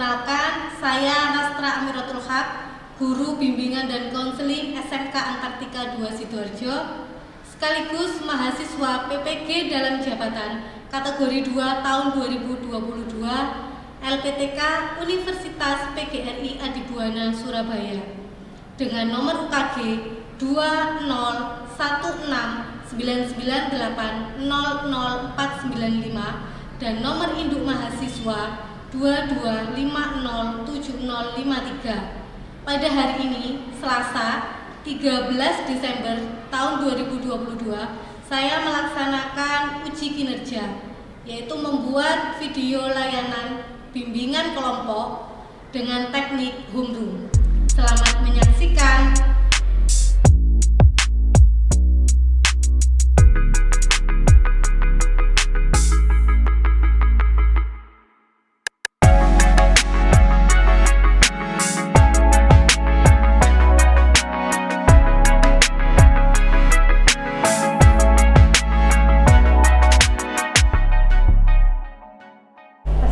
Perkenalkan, saya Rastra Amiratul Haq, Guru Bimbingan dan Konseling SMK Antartika 2 Sidoarjo, sekaligus mahasiswa PPG dalam jabatan kategori 2 tahun 2022 LPTK Universitas PGRI Adibuana Surabaya dengan nomor UKG 2016998000495 dan nomor induk mahasiswa 22507053. Pada hari ini, Selasa 13 Desember tahun 2022, saya melaksanakan uji kinerja, yaitu membuat video layanan bimbingan kelompok dengan teknik homeroom. Selamat menyaksikan.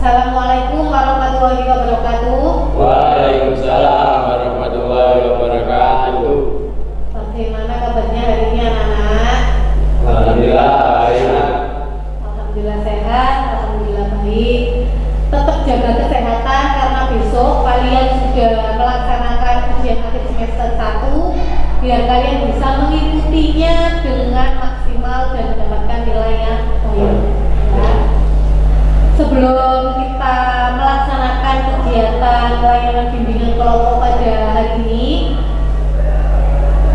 Assalamualaikum warahmatullahi wabarakatuh. Waalaikumsalam warahmatullahi wabarakatuh. Bagaimana kabarnya hari ini anak-anak? Alhamdulillah enak. Alhamdulillah sehat, alhamdulillah baik. Tetap jaga kesehatan karena besok kalian sudah melaksanakan ujian akhir semester 1 biar kalian bisa mengikutinya dengan maksimal dan mendapatkan nilai yang baik. Ya. Sebelum kita melaksanakan kegiatan layanan bimbingan kelompok pada hari ini,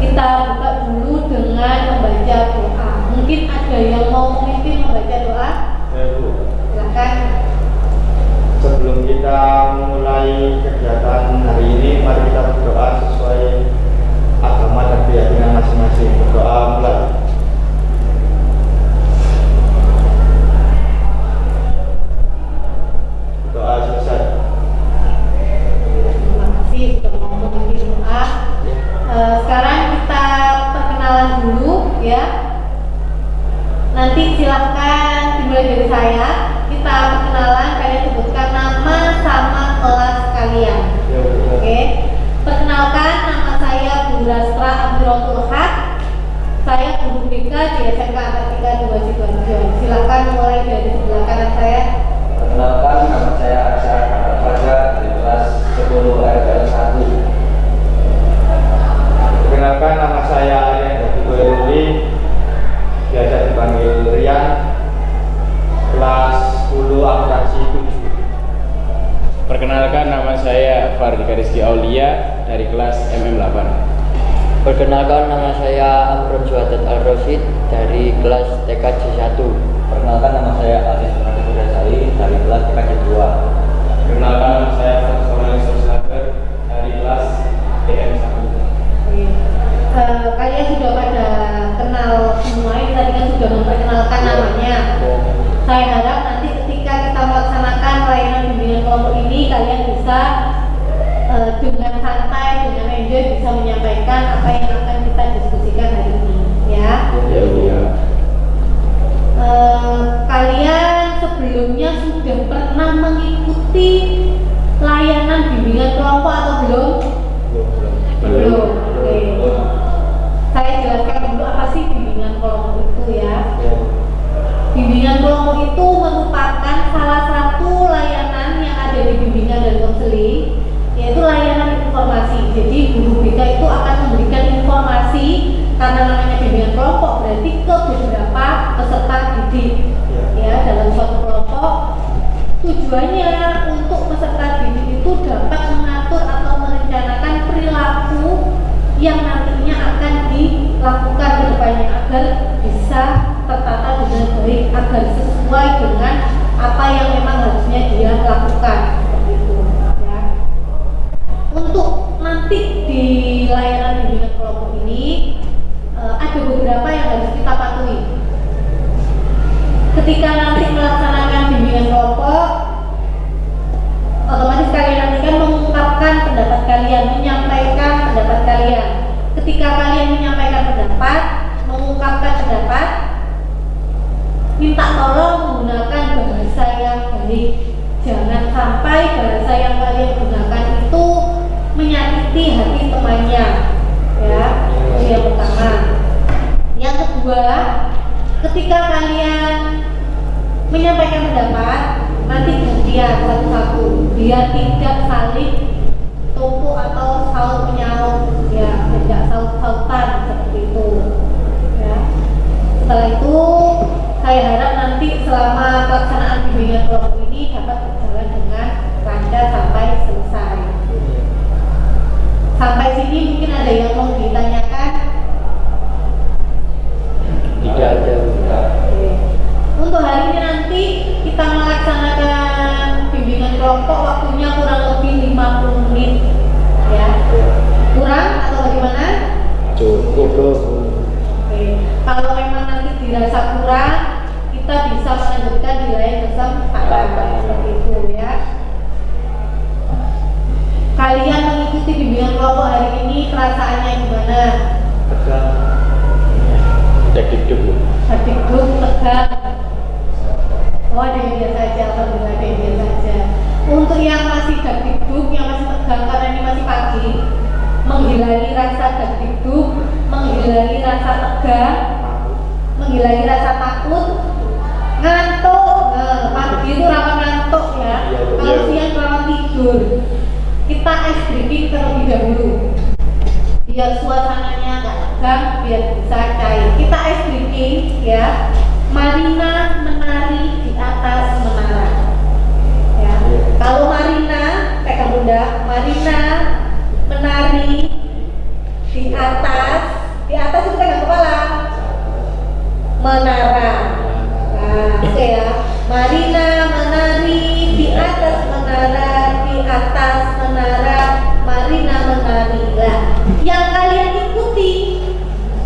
kita buka dulu dengan membaca doa. Mungkin ada yang mau memimpin membaca doa? Ya, Bu. Silakan. Sebelum kita memulai kegiatan hari ini, mari kita berdoa sesuai agama dan keyakinan masing-masing. Berdoa mulai. Doa selesai. Terima kasih sudah mau memimpin doa. Sekarang kita perkenalan dulu ya. Nanti silahkan dimulai dari saya. Kita perkenalan, kalian sebutkan nama sama kelas kalian. Ya, Bu. Oke. Perkenalkan, nama saya Bu Rastra Amiratul Haq. Saya guru BK di SMK Antartika 2 Sidoarjo. Silahkan mulai dari sebelah kanan saya. Perkenalkan, nama saya Aksa Fajar dari kelas 10 RPL 1. Perkenalkan, nama saya Aryan Dati, biasa dipanggil Rian, kelas 10 akuntansi 7. Perkenalkan, nama saya Fardika Rizky Aulia dari kelas MM8. Perkenalkan, nama saya Amron Suhadat Al-Rosid dari kelas TKJ 1. Perkenalkan, nama saya Aziz Fadil Mudasai dari kelas TKJ 2. Perkenalkan, nama saya Faisal Slager dari kelas DM1. Kalian sudah pada kenal semua, ini tadi kan sudah memperkenalkan namanya. Saya harap nanti ketika kita melaksanakan layanan bimbingan kelompok ini, kalian bisa dengan santai, dengan enjoy bisa menyampaikan apa yang akan kita diskusikan hari ini, ya. Ya, Bu. Kalian sebelumnya sudah pernah mengikuti layanan bimbingan kelompok atau belum? Belum. Oke. Saya jelaskan dulu apa sih bimbingan kelompok itu ya. Bimbingan kelompok itu merupakan salah satu layanan yang ada di bimbingan dan konseling, yaitu layanan informasi. Jadi guru BK itu akan memberikan informasi, karena namanya bimbingan kelompok berarti ke beberapa peserta didik ya dalam suatu kelompok. Tujuannya untuk peserta didik itu dapat mengatur atau merencanakan perilaku yang nantinya akan dilakukan ke depannya agar bisa tertata dengan baik, agar sesuai dengan apa yang memang harusnya dia lakukan, seperti itu ya. Untuk nanti di layanan bimbingan kelompok ini ada beberapa yang harus kita patuhi. Ketika nanti melaksanakan bimbingan kelompok, otomatis kalian nanti kan mengungkapkan pendapat kalian, menyampaikan pendapat kalian. Ketika kalian menyampaikan pendapat, mengungkapkan pendapat, minta tolong menggunakan bahasa yang baik. Jangan sampai bahasa yang kalian menyakiti hati temannya, ya. Itu yang pertama. Yang kedua, ketika kalian menyampaikan pendapat, nanti gantian satu-satu biar tidak saling tumpuk atau saut menyaut, ya, tidak saut-sautan seperti itu, ya. Setelah itu saya harap nanti selama pelaksanaan bimbingan kelompok ini dapat berjalan dengan lancar sampai selesai. Sampai sini mungkin ada yang mau ditanyakan? Tidak ada. Oke. Untuk hari ini nanti kita melaksanakan bimbingan kelompok, waktunya kurang lebih 50 menit, ya. Kurang atau bagaimana? Cukup. Oke. Kalau memang nanti dirasa kurang, kita bisa menentukan nilai kesempatan seperti itu, ya. Kalian mengikuti bimbingan kelompok hari ini perasaannya gimana? Deg-deg Bu. Deg-deg, tegang. Oh, ada yang biasa aja, alhamdulillah ada yang biasa aja. Untuk yang masih deg-deg, yang masih tegang karena ini masih pagi, menghilangi rasa deg-deg, menghilangi rasa tegang, menghilangi rasa takut, ngantuk. Nah, pagi itu rawan ngantuk, ya. Kalau siang rawan tidur. Kita ice breaking terlebih dahulu biar suasananya nggak tegang, biar bisa cair. Kita ice breaking, ya. Marina menari di atas menara, ya. Kalau Marina pegang pundak, Marina menari di atas itu pegang kepala, menara. Nah, oke, ya. Marina menari di atas menara, di atas menara, Marina menari. Lah, yang kalian ikuti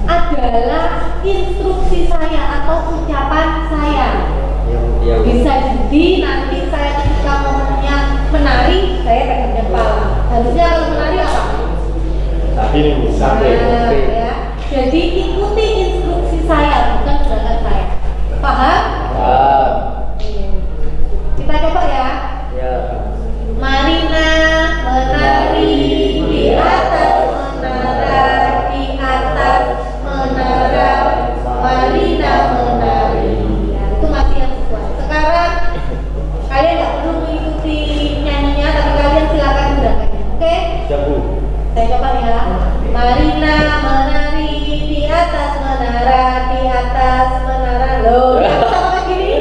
adalah instruksi saya atau ucapan saya. Bisa jadi nanti saya ketika ngomongnya menari, saya pegang kepala. Harusnya kalau menari apa? Ini Bu, sampai. Nah, ya. Jadi ikuti instruksi saya, bukan gerakan saya. Paham? Kita coba, ya. Ya. Marina menari di atas menara, di atas menara, Marina menari. Ya, itu masih yang sesuai. Sekarang kalian nggak perlu mengikuti nyanyinya, tapi kalian silakan gerakannya. Oke? Ya Bu. Saya coba, ya. Marina menari di atas menara, di atas menara. Loh, yang sama gini?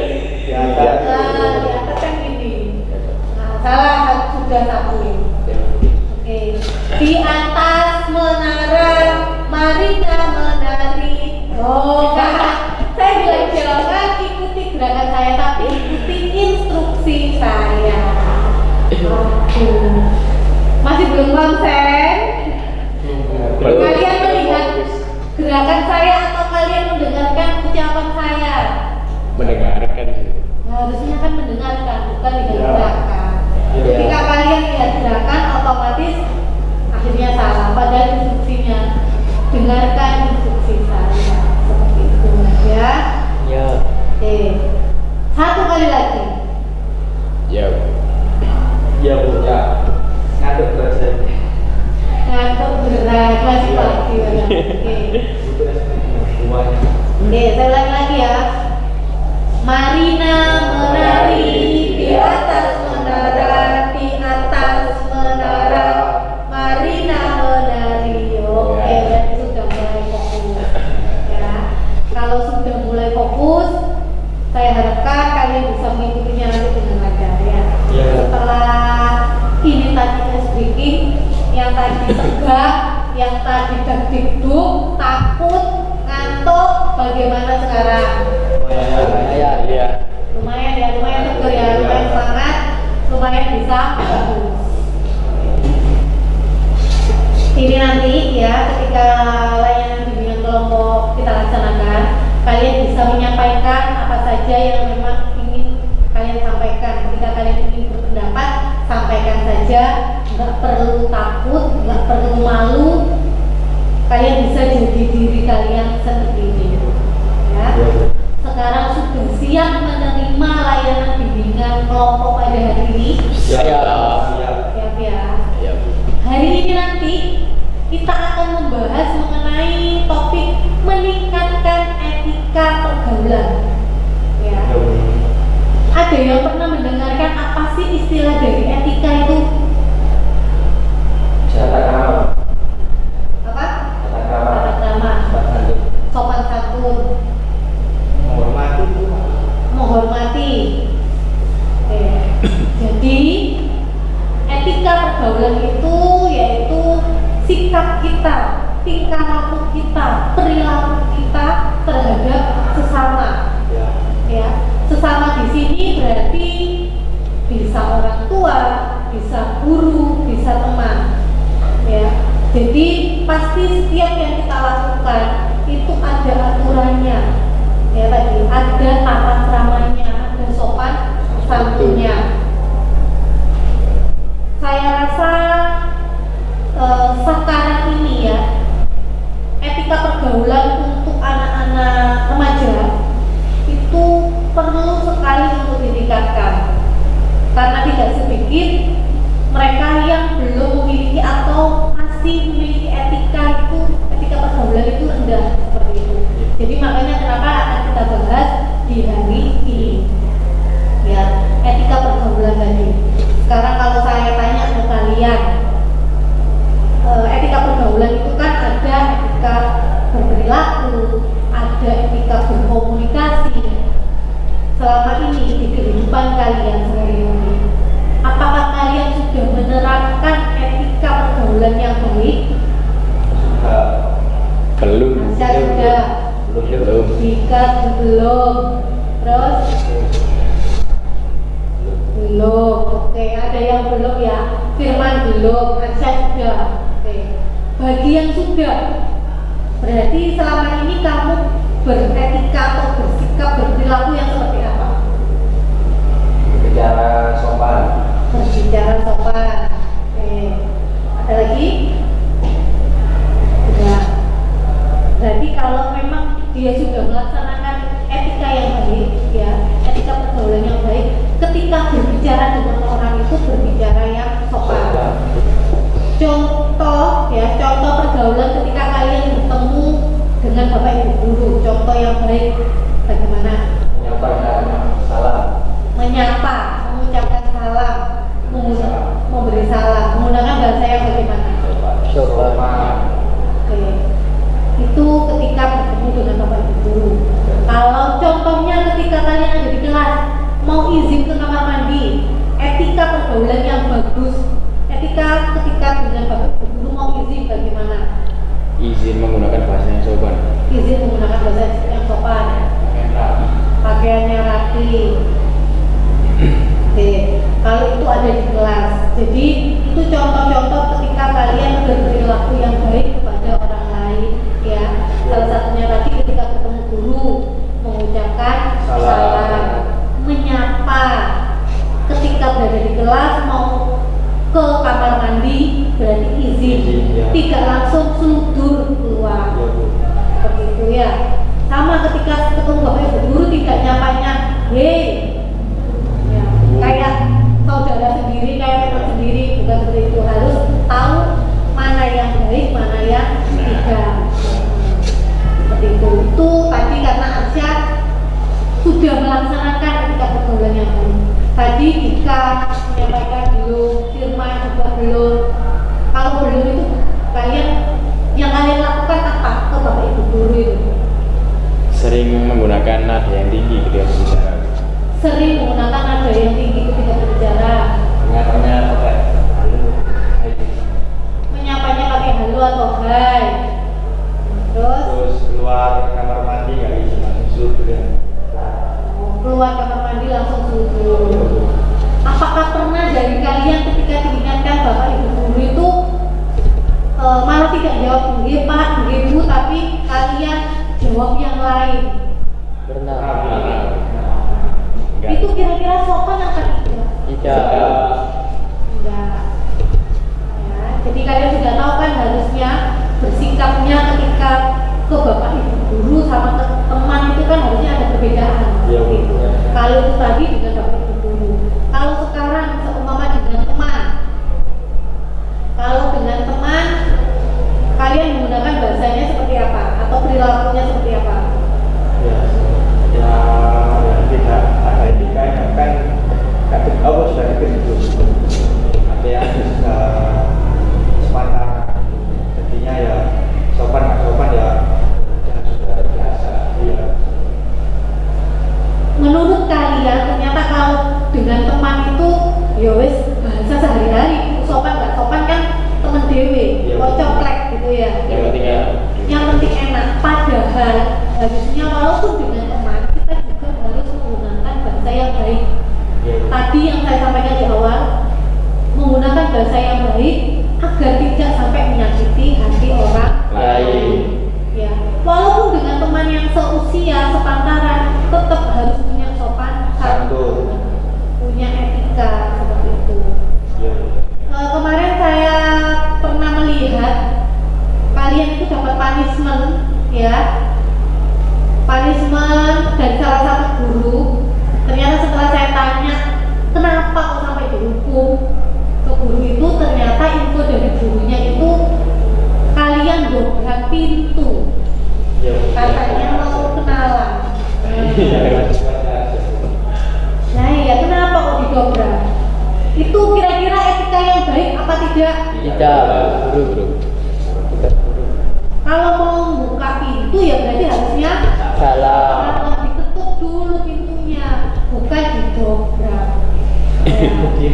Di atas. Nah, di atas kan gini. Nah, salah sudah satu. Oke. Di atas menara, Marina menari. Oh, saya bilang jangan ikuti gerakan saya, tapi ikuti instruksi saya. Aduh. Masih belum konsen? Kalian melihat gerakan saya atau kalian mendengarkan ucapan saya? Mendengarkan. Nah, harusnya kan mendengarkan, bukan lihat Ya. gerakan. Ya. Ketika kalian lihat gerakan, otomatis akhirnya salah. Padahal instruksinya dengarkan instruksi saya, seperti itu, ya. Ya. Oke, satu kali lagi. Ya Bu. Ya Bu. Ya. Ngaduk bahasa. Ngantuk berat, masih pagi. Oke. Oke, saya ulangi lagi, ya. Marina menari di atas menara, di atas menara, Marina menari. Oke, berarti sudah mulai fokus, ya. Kalau sudah mulai fokus, saya harapkan kalian bisa mengikutinya nanti dengan lancar, ya. Ya. Setelah ini tadi speaking, yang tadi tegak, yang tadi deg-deg, takut, ngantuk, bagaimana sekarang? Iya. Lumayan, ya, lumayan tegar, ya, lumayan semangat, lumayan bisa bagus. Ini nanti, ya, ketika layanan bimbingan kelompok kita laksanakan, kalian bisa menyampaikan apa saja yang memang ingin kalian sampaikan. Ketika kalian ingin berpendapat, sampaikan saja, nggak perlu takut, nggak perlu malu. Kalian bisa jadi diri kalian sendiri, ya. Sekarang sudah siap menerima layanan bimbingan kelompok pada hari ini? Ya. Siap, ya. Ya Bu. Hari ini nanti pergaulan. Ya. Ada yang pernah mendengarkan apa sih istilah dari etika itu? Tata krama. Apa? Tata krama. Tata krama. Sopan santun. Menghormati. Menghormati. Oke. Jadi etika pergaulan itu yaitu sikap kita, tingkah laku kita, perilaku kita terhadap sesama. Ya, sesama di sini berarti bisa orang tua, bisa guru, bisa teman. Ya, jadi pasti setiap yang kita lakukan itu ada aturannya. Ya tadi ada tata kramanya, ada sopan santunnya. Saya rasa sekarang ini ya etika pergaulan untuk anak-anak remaja itu perlu sekali untuk ditingkatkan karena tidak sedikit mereka yang belum memiliki atau masih memiliki etika pergaulan itu rendah seperti itu. Jadi makanya kenapa akan kita bahas di hari ini ya etika pergaulan tadi. Sekarang kalau saya tanya ke kalian, etika pergaulan itu kan ada etika berperilaku, ada etika berkomunikasi. Selama ini di kehidupan kalian sehari-hari, apakah kalian sudah menerapkan etika pergaulan yang baik? Belum. Saya sudah. Belum. Jika belum, terus belum. Oke, ada yang belum ya. Firman belum, Aisyah sudah. Oke. Bagi yang sudah, berarti selama ini kamu beretika atau bersikap berperilaku yang seperti apa? Bicara sopan. Berbicara sopan. Oke. Ada lagi? Sudah. Berarti kalau memang dia sudah melaksanakan etika yang baik, ya, etika pergaulan yang baik, ketika berbicara dengan orang itu berbicara yang sopan. Contoh pergaulan ketika kalian bertemu dengan bapak ibu guru, contoh yang baik bagaimana? Menyampaikan salam. Menyapa, mengucapkan salam, memberi salam, menggunakan bahasa yang bagaimana? Sopan. Oke. Itu ketika bertemu dengan bapak ibu guru. Kalau contohnya ketika kalian ada di kelas mau izin ke kamar mandi, etika pergaulan yang bagus, etika ketika dengan bapak ibu guru mau izin bagaimana? Izin menggunakan bahasa yang sopan. Izin menggunakan bahasa yang sopan, pakaiannya rapi. Oke, kalau itu ada di kelas. Jadi itu contoh-contoh ketika kalian berperilaku yang baik kepada orang lain, ya. Salah satunya tadi ketika ketemu guru mengucapkan salam, menyapa. Ketika berada di kelas mau ke kamar mandi berarti izin, ya. tidak langsung suludur keluar. Seperti itu ya. Sama ketika ketemu bapak ibu guru tidak nyapanya, hei. Ya, kayak saudara sendiri, kayak teman sendiri, bukan seperti itu. Harus tahu mana yang baik, mana yang tidak. Seperti itu. Itu tadi karena Aisyah sudah melaksanakan etika pergaulan yang baik. Tadi Dika menyampaikan belum, Firman juga belum. Kalau belum itu yang kalian lakukan apa ke bapak ibu guru itu? Sering menggunakan nada yang tinggi ketika berbicara. Sering menggunakan nada yang tinggi ketika berbicara. Nyatanya pakai halo. Menyapanya pakai halo atau hai. Terus keluar kamar mandi nggak izin langsung suruh ya. keluar kamar mandi langsung sujud. Apakah pernah dari kalian ketika diingatkan bapak ibu guru itu malah tidak jawab nggih Pak, nggih Bu, tapi kalian jawab yang lain? Pernah. Enggak. Itu kira-kira sopan apa tidak? Tidak. Enggak. Ya, jadi kalian sudah tahu kan harusnya bersikapnya ketika ke bapak ibu guru sama ke teman itu kan harusnya ada perbedaan. Iya, Bu. Kalau itu tadi dengan bapak ibu guru. Kalau sekarang seumpama dengan teman. Kalau dengan teman kalian menggunakan bahasanya seperti apa atau perilakunya seperti apa? kalian ternyata kalau dengan teman itu ya wis bahasa sehari-hari, sopan nggak sopan kan temen dewe, Iya. kok coplek gitu ya. Yang penting ya. Yang penting enak. Padahal harusnya walaupun dengan teman kita juga harus menggunakan bahasa yang baik. Iya. Tadi yang saya sampaikan di awal, menggunakan bahasa yang baik agar tidak sampai menyakiti hati orang Lain. Ya, walaupun dengan teman yang seusia, sepantaran, tetap harus punya sopan Santun. punya etika seperti itu. Iya. Kemarin saya pernah melihat kalian itu dapat punishment, ya, punishment dari salah satu guru. Ternyata setelah saya tanya kenapa kok sampai dihukum ke guru itu, ternyata info dari gurunya itu kalian dobrak pintu, Iya. katanya mau kenalan. Iya. Nah ya, kenapa kok didobrak? Itu kira-kira etika yang baik apa tidak? Tidak, guru. Tidak, guru. Kalau mau buka pintu ya berarti harusnya Salah. kalau diketuk dulu pintunya, bukan didobrak. Mungkin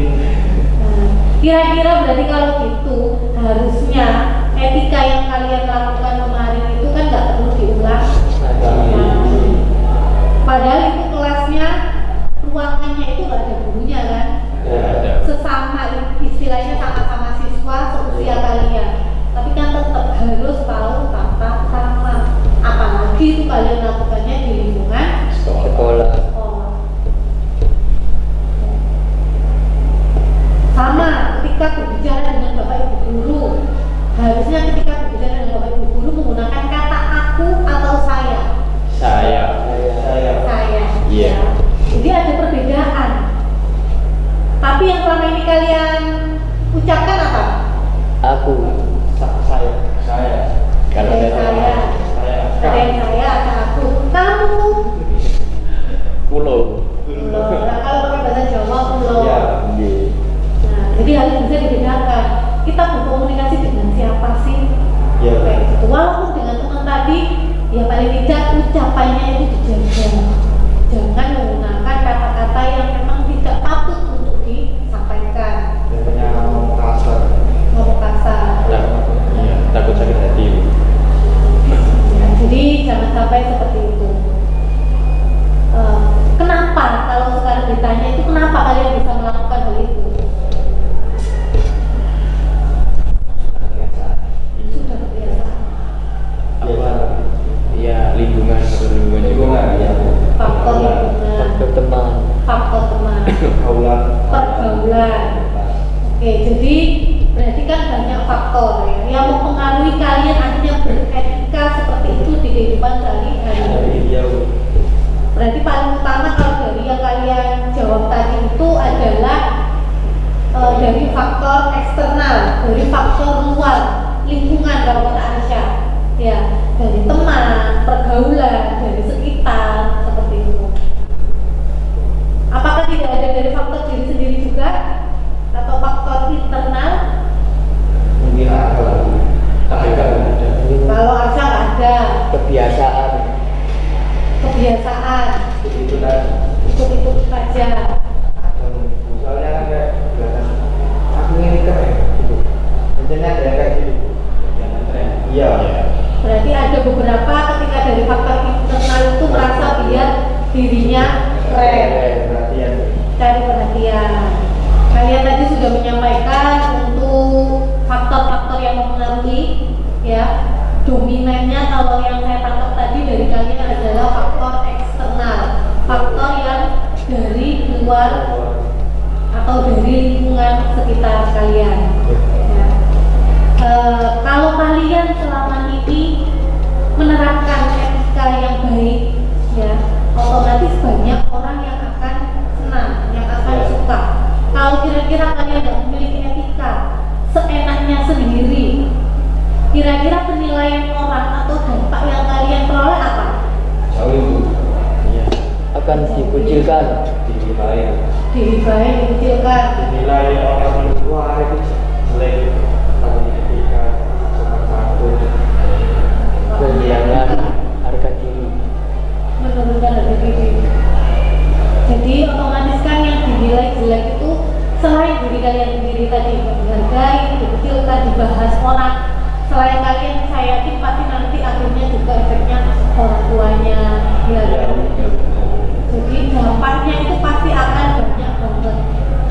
Nah, kira-kira berarti kalau gitu harusnya etika yang kalian lakukan kemarin itu kan nggak perlu diulang. Padahal itu kelasnya, ruangannya itu nggak ada gurunya kan? ya, Ada. Sesama, istilahnya sama-sama siswa seusia kalian. Tapi kan tetap harus tahu tata krama. Apalagi itu kalian lakukannya di lingkungan Sekolah. sekolah. Sama ketika berbicara dengan bapak ibu guru, harusnya ketika berbicara dengan bapak ibu guru menggunakan kata aku atau saya. Saya. saya. Saya. Iya. Ya. Jadi ada perbedaan. Tapi yang selama ini kalian ucapkan apa? Aku. Saya. Kalau Ada saya saya. Ada yang saya, ada aku. Kamu. pulau. Loh, nah, kalau pakai bahasa Jawa pulau. Ya. Nah, jadi harus bisa dibedakan. Kita berkomunikasi dengan siapa sih? Ya. Kayak gitu. Walaupun dengan teman tadi, ya paling tidak ucapannya itu dijaga. Jangan menggunakan kata-kata yang memang tidak patut untuk disampaikan. Biasanya ngomong kasar. Ngomong kasar. Iya, takut sakit hati. Ya, jadi jangan sampai seperti itu. Kenapa kalau sekarang ditanya itu kenapa kalian bisa melakukan hal itu? Sudah kebiasaan. Apa? Iya, lingkungan juga. Ya. Faktor lingkungan, Faktor teman. faktor teman, Kaulah. pergaulan. Oke, jadi berarti kan banyak faktor ya yang mempengaruhi kalian akhirnya beretika seperti itu di kehidupan sehari-hari. Iya. Berarti paling utama kalau dari yang kalian jawab tadi itu adalah dari faktor eksternal, dari faktor luar, lingkungan kalau kata Aisyah, ya, dari teman, pergaulan, dari sekitar, seperti itu. Apakah tidak ada dari faktor diri sendiri juga atau faktor internal? Mungkin ada lagi. Tapi kalau ada. Kalau Aisyah nggak ada, Kebiasaan. kebiasaan, Itu tadi. ikut-ikut saja. Soalnya kan kayak kelihatan. Aku ini keren. Biasanya ada yang kayak gitu. Iya. Berarti ada beberapa ketika dari faktor internal itu merasa biar dirinya keren, Perhatian. cari perhatian. Kalian tadi sudah menyampaikan untuk faktor-faktor yang mempengaruhi, ya. Dominannya kalau yang saya tangkap tadi dari kalian adalah faktor eksternal, faktor yang dari luar atau dari lingkungan sekitar kalian. Ya. Kalau kalian selama ini menerapkan etika yang baik, ya, otomatis banyak orang yang akan senang, yang akan suka. Kalau kira-kira kalian tidak memiliki etika, seenaknya sendiri, kira-kira penilaian orang atau dampak yang kalian peroleh apa? Jauh itu. Iya. Akan dikucilkan. Dinilai. Dihibahkan, dikucilkan. Dinilai orang luar itu jelek. Tapi ketika sopan santun. Kehilangan harga diri. Menurunkan harga diri. Jadi selain diri kalian sendiri tadi dihargai, dikecilkan, dibahas orang, selain kalian saya yakin pasti nanti akhirnya juga efeknya orang tuanya, ya kan? Jadi dampaknya itu pasti akan banyak banget,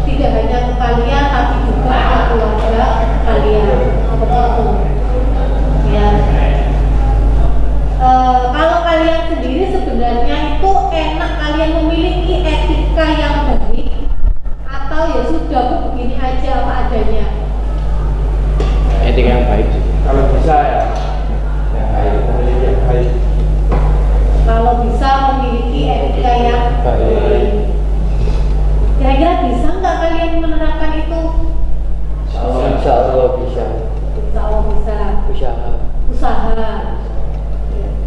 tidak hanya ke kalian tapi juga ke keluarga kalian, seperti itu ya. Kalau kalian sendiri sebenarnya itu enak kalian memiliki etika yang baik atau ya sudah aku begini aja apa adanya. Etika yang baik sih. Kalau bisa ya yang baik, memiliki yang baik. Kalau bisa memiliki etika yang baik, kira-kira bisa nggak kalian menerapkan itu? Insya Allah bisa. Insya Allah bisa. Usaha.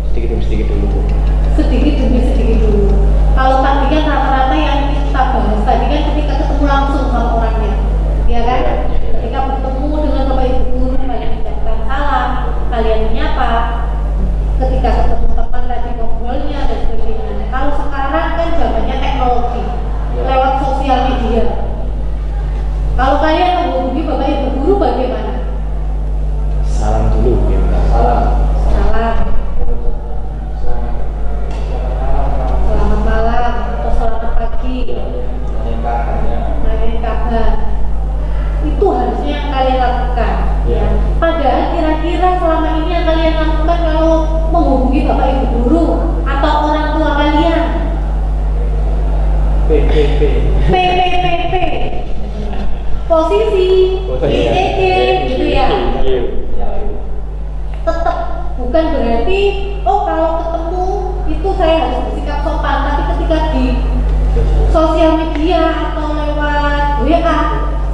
Sedikit demi sedikit dulu. Sedikit demi sedikit dulu. Kalau tadi kan rata-rata yang kita bahas tadi kan ketika ketemu langsung sama orangnya, ya kan? Ketika bertemu dengan bapak ibu guru, kalian ucapkan salam, kalian menyapa. Ketika ketemu teman tadi ngobrolnya dan sebagainya. Kalau sekarang kan zamannya teknologi, lewat sosial media. Kalau kalian menghubungi bapak ibu guru bagaimana? Salam dulu, ya. Salam. Salam. Selamat malam atau selamat pagi. Nanyain kabar. Itu harusnya yang kalian lakukan. Ya. Padahal kira-kira selama ini yang kalian lakukan kalau menghubungi bapak ibu guru atau orang tua kalian, PPP. posisi, IEG, gitu ya. Tetap bukan berarti oh kalau ketemu itu saya harus bersikap sopan, tapi ketika di sosial media atau lewat WA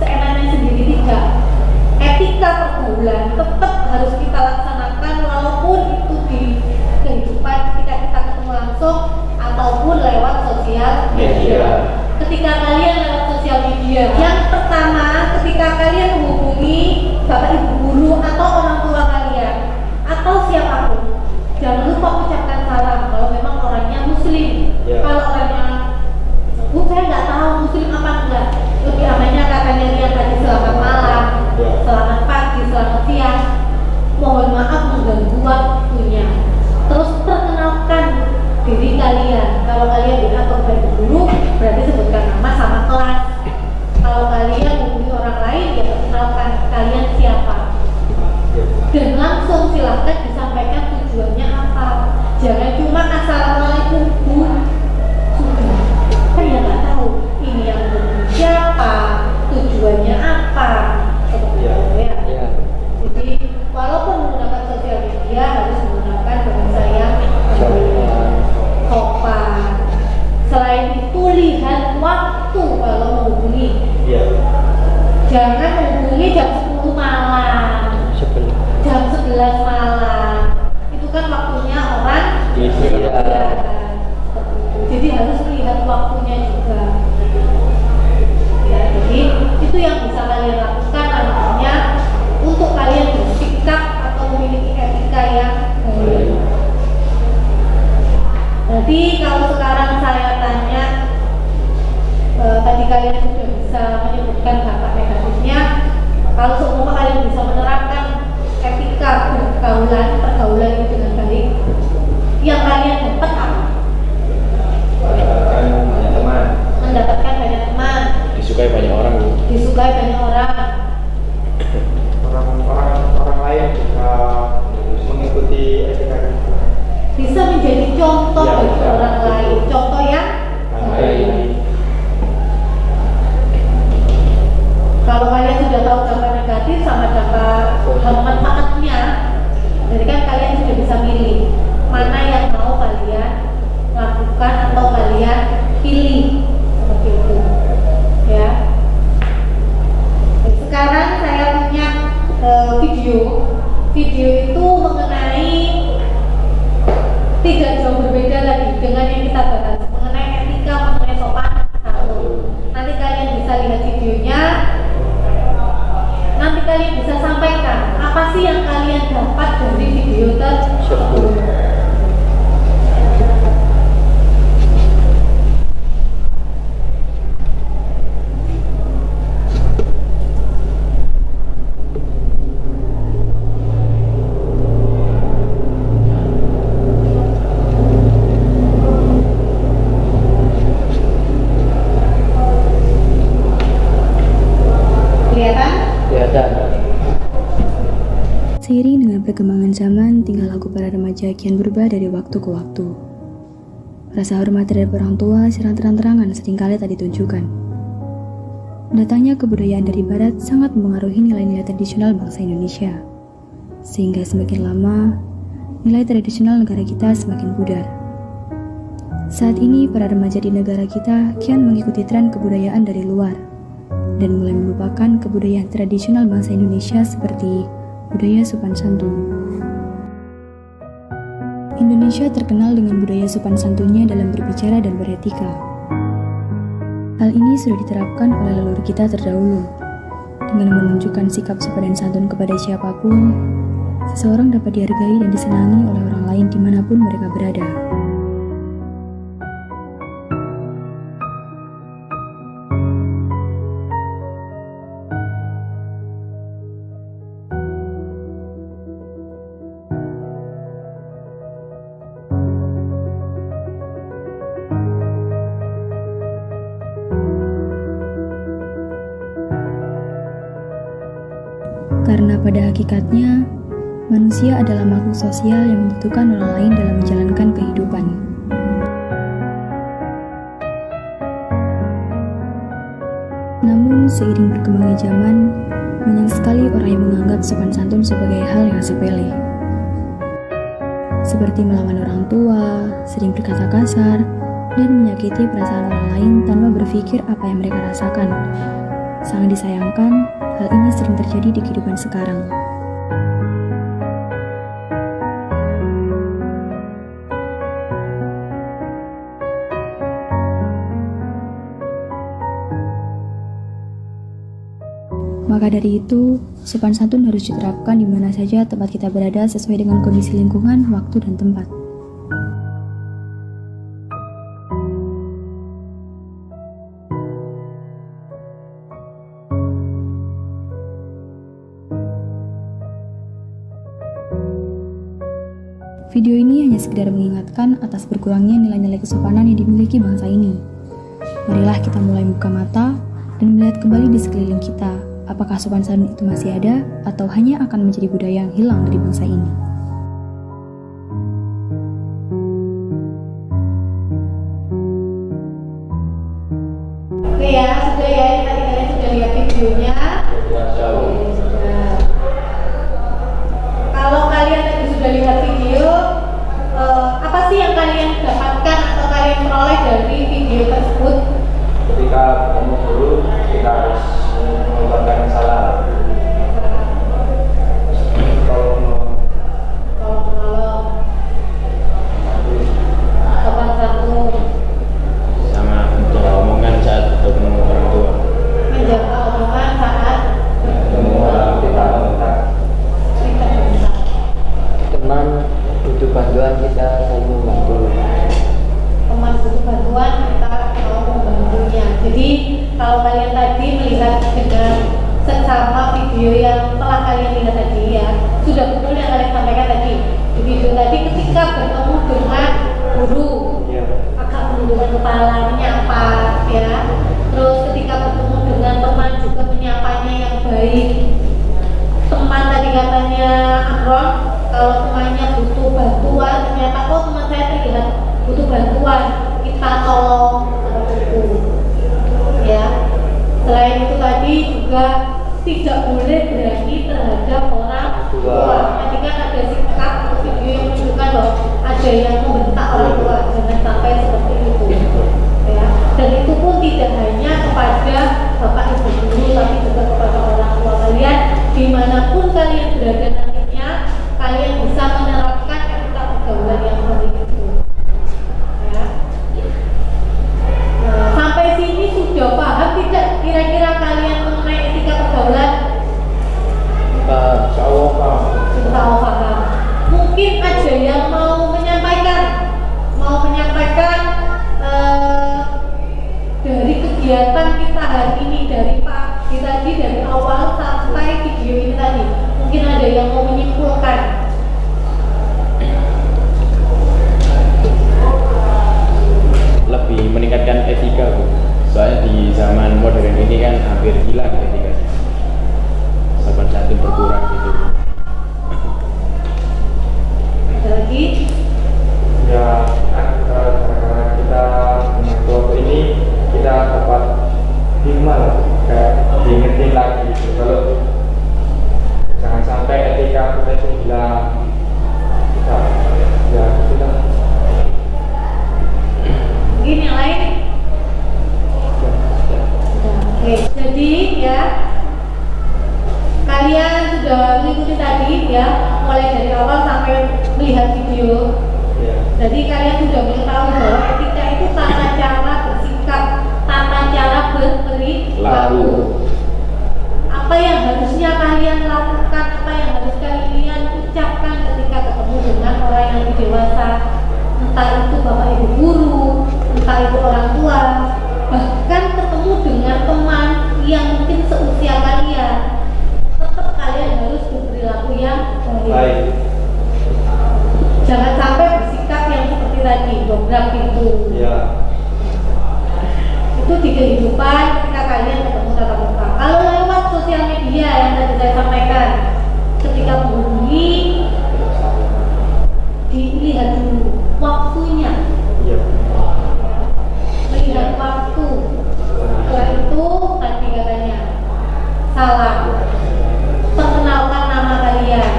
seenaknya sendiri tidak. Etika pergaulan tetap harus kita laksanakan walaupun itu di kehidupan ketika kita ketemu langsung ataupun lewat sosial media. Ketika kalian lewat sosial media, yang pertama ketika kalian menghubungi bapak ibu guru atau orang tua kalian atau siapapun, jangan lupa ucapkan salam kalau memang orangnya muslim. Kalau orangnya saya nggak tahu muslim apa enggak, lebih amannya katanya lihat tadi selamat malam, selamat pagi, selamat siang, mohon maaf mengganggu waktunya. Terus perkenalkan diri kalian. Kalau kalian di atau baik guru berarti sebutkan nama sama kelas. Kalau kalian menghubungi orang lain ya perkenalkan kalian siapa. Dan langsung silahkan disampaikan tujuannya apa. Jangan cuma assalamualaikum bu. Sudah, kan ya nggak tahu ini yang menghubungi siapa, tujuannya apa, seperti itu ya. Jadi walaupun menggunakan sosial media harus menggunakan bahasa yang sopan. Selain itu lihat waktu kalau menghubungi. Jangan menghubungi jam 10 malam. Jam 11 malam. Itu kan waktunya orang istirahat. Jadi harus melihat waktunya juga. Ya, jadi itu yang bisa kalian lakukan artinya untuk kalian bersikap atau memiliki etika yang baik. Nanti kalau sekarang saya tanya, tadi kalian sudah bisa menyebutkan dampak negatifnya. Kalau semua kalian bisa menerapkan etika pergaulan itu dengan baik, yang kalian dapat apa? Mendapatkan banyak teman. Disukai banyak orang. Disukai banyak orang. Orang lain bisa mengikuti etika kita. Bisa menjadi contoh bagi orang lain. Contoh yang baik. Kalau kalian sudah tahu dampak negatif sama dampak manfaatnya, jadi kan kalian sudah bisa milih mana yang mau kalian lakukan atau kalian pilih, seperti itu ya. Sekarang saya punya video itu mengenai tidak jauh berbeda lagi dengan yang kita bahas mengenai etika, mengenai sopan santun. Nanti kalian bisa lihat videonya. Nanti kalian bisa sampaikan apa sih yang kalian dapat dari video tersebut. zaman, tingkah laku para remaja kian berubah dari waktu ke waktu. Rasa hormat terhadap orang tua secara terang-terangan seringkali tak ditunjukkan. Datangnya kebudayaan dari barat sangat mempengaruhi nilai-nilai tradisional bangsa Indonesia. Sehingga semakin lama, nilai tradisional negara kita semakin pudar. Saat ini, para remaja di negara kita kian mengikuti tren kebudayaan dari luar dan mulai melupakan kebudayaan tradisional bangsa Indonesia seperti budaya sopan santun. Indonesia terkenal dengan budaya sopan santunnya dalam berbicara dan beretika. Hal ini sudah diterapkan oleh leluhur kita terdahulu. Dengan menunjukkan sikap sopan dan santun kepada siapapun, seseorang dapat dihargai dan disenangi oleh orang lain dimanapun mereka berada. Karena pada hakikatnya, manusia adalah makhluk sosial yang membutuhkan orang lain dalam menjalankan kehidupan. Namun, seiring berkembangnya zaman, banyak sekali orang yang menganggap sopan santun sebagai hal yang sepele. Seperti melawan orang tua, sering berkata kasar, dan menyakiti perasaan orang lain tanpa berpikir apa yang mereka rasakan. Sangat disayangkan, hal ini sering terjadi di kehidupan sekarang. Maka dari itu, sopan santun harus diterapkan di mana saja tempat kita berada sesuai dengan kondisi lingkungan, waktu, dan tempat. Video ini hanya sekedar mengingatkan atas berkurangnya nilai-nilai kesopanan yang dimiliki bangsa ini. Marilah kita mulai buka mata dan melihat kembali di sekeliling kita, apakah sopan santun itu masih ada atau hanya akan menjadi budaya yang hilang dari bangsa ini. Oke ya, sudah ya, ini tadi kalian sudah lihat videonya. Kalau kalian tadi sudah lihat video, apa sih yang kalian dapatkan atau kalian peroleh dari video tersebut? Ketika ketemu guru, kita harus mengucapkan salam. Kalau sopan santun, Sama untuk omongan saat ketemu orang tua. menjaga omongan saat ketemu orang kita kontak. kita berbicara. Teman butuh bantuan, kita selalu membantu. Teman butuh bantuan, kita mau membantunya. Jadi kalau kalian tadi melihat dengan seksama video yang telah kalian lihat tadi ya, sudah betul yang kalian sampaikan tadi di video tadi, ketika bertemu dengan guru agak menundukkan kepalanya apa ya, terus ketika bertemu dengan teman juga menyapanya yang baik. Teman tadi katanya Amron, kalau temannya butuh bantuan, ternyata oh teman saya terlihat butuh bantuan, kita tolong seperti itu ya. Selain itu tadi juga tidak boleh berani terhadap orang tua. Tadi kan ada sikap atau video yang menunjukkan bahwa ada yang membentak orang tua, jangan sampai seperti itu ya. Dan itu pun tidak hanya kepada bapak ibu guru, tapi juga kepada orang tua kalian, dimanapun kalian berada nantinya, kalian bisa menerapkan etika pergaulan yang seperti itu ya. Sampai sini sudah paham tidak kira-kira kalian mengenai etika pergaulan? Insya Allah paham. Mungkin ada yang mau menyampaikan melihat video. Ya. Jadi kalian sudah mengetahui bahwa etika itu tata cara bersikap, tata cara berperilaku. Apa yang harusnya kalian lakukan, apa yang harus kalian ucapkan ketika ketemu dengan orang yang lebih dewasa, entah itu bapak ibu guru, entah itu orang tua, bahkan ketemu dengan teman yang mungkin seusia kalian, tetap kalian harus berperilaku yang baik. Jangan sampai bersikap yang seperti tadi, dobrak pintu. Ya. Itu di kehidupan ketika kalian ketemu tatap muka. Kalau lewat sosial media yang tadi saya sampaikan, ketika menghubungi, dilihat dulu waktunya. Iya. Melihat waktu. Setelah itu tadi katanya salam, perkenalkan nama kalian,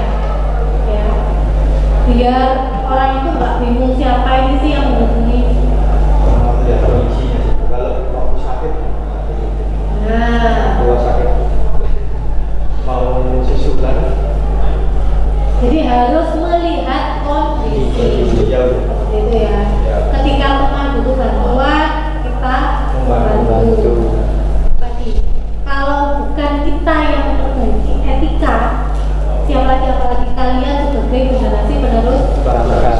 ya, biar orang itu nggak bingung siapa ini sih yang menghubungi. Ya, kondisinya sih. Kalau waktu sakit, Nah, kalau sakit mau susulan, jadi harus melihat kondisi. ya udah. Seperti itu ya. Ya. Ketika teman butuh bantuan, kita membantu. Tadi, kalau bukan kita yang memperbaiki etika, siapa lagi kalian sebagai generasi penerus bangsa.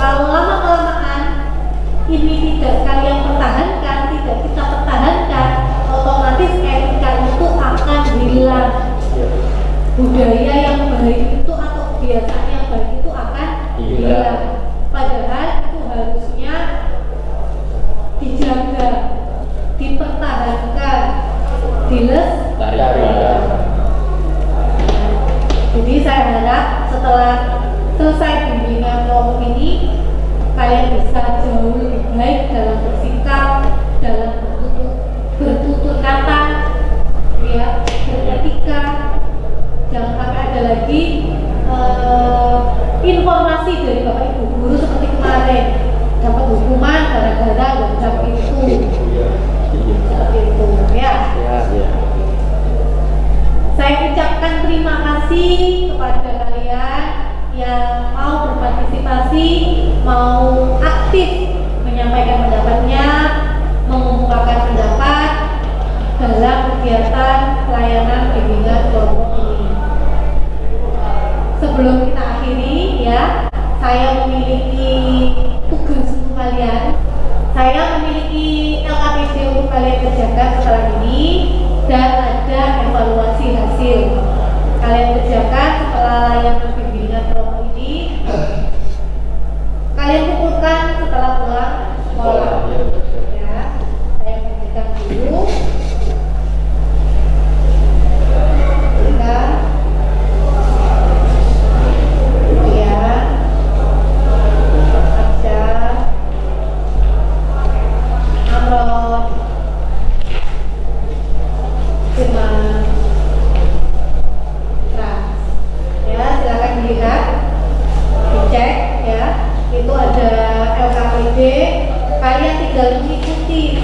Kalau lama-kelamaan ini tidak kalian pertahankan, tidak kita pertahankan, otomatis etika itu akan hilang. Ya. Budaya yang baik itu atau kebiasaan yang baik itu akan hilang. Padahal itu harusnya dijaga, dipertahankan, dilestarikan. Jadi saya harap setelah selesai bimbingan kelompok ini, kalian bisa jauh lebih baik dalam bersikap, dalam bertutur kata, ya, beretika. Jangan sampai ada lagi informasi dari bapak ibu guru seperti kemarin dapat hukuman gara-gara dobrak pintu. Seperti itu, ya. Saya ucapkan terima kasih kepada kalian yang mau berpartisipasi, mau aktif menyampaikan pendapatnya, mengemukakan pendapat dalam kegiatan pelayanan bimbingan kelompok ini. Sebelum kita akhiri, ya, saya memiliki tugas untuk kalian. Saya memiliki LKPD untuk kalian kerjakan setelah ini, dan ada evaluasi hasil. Kalian kerjakan setelah layanan bimbingan kelompok ini. Kalian kumpulkan setelah pulang sekolah. Ya, saya kerjakan dulu. Kalian tinggal mengikuti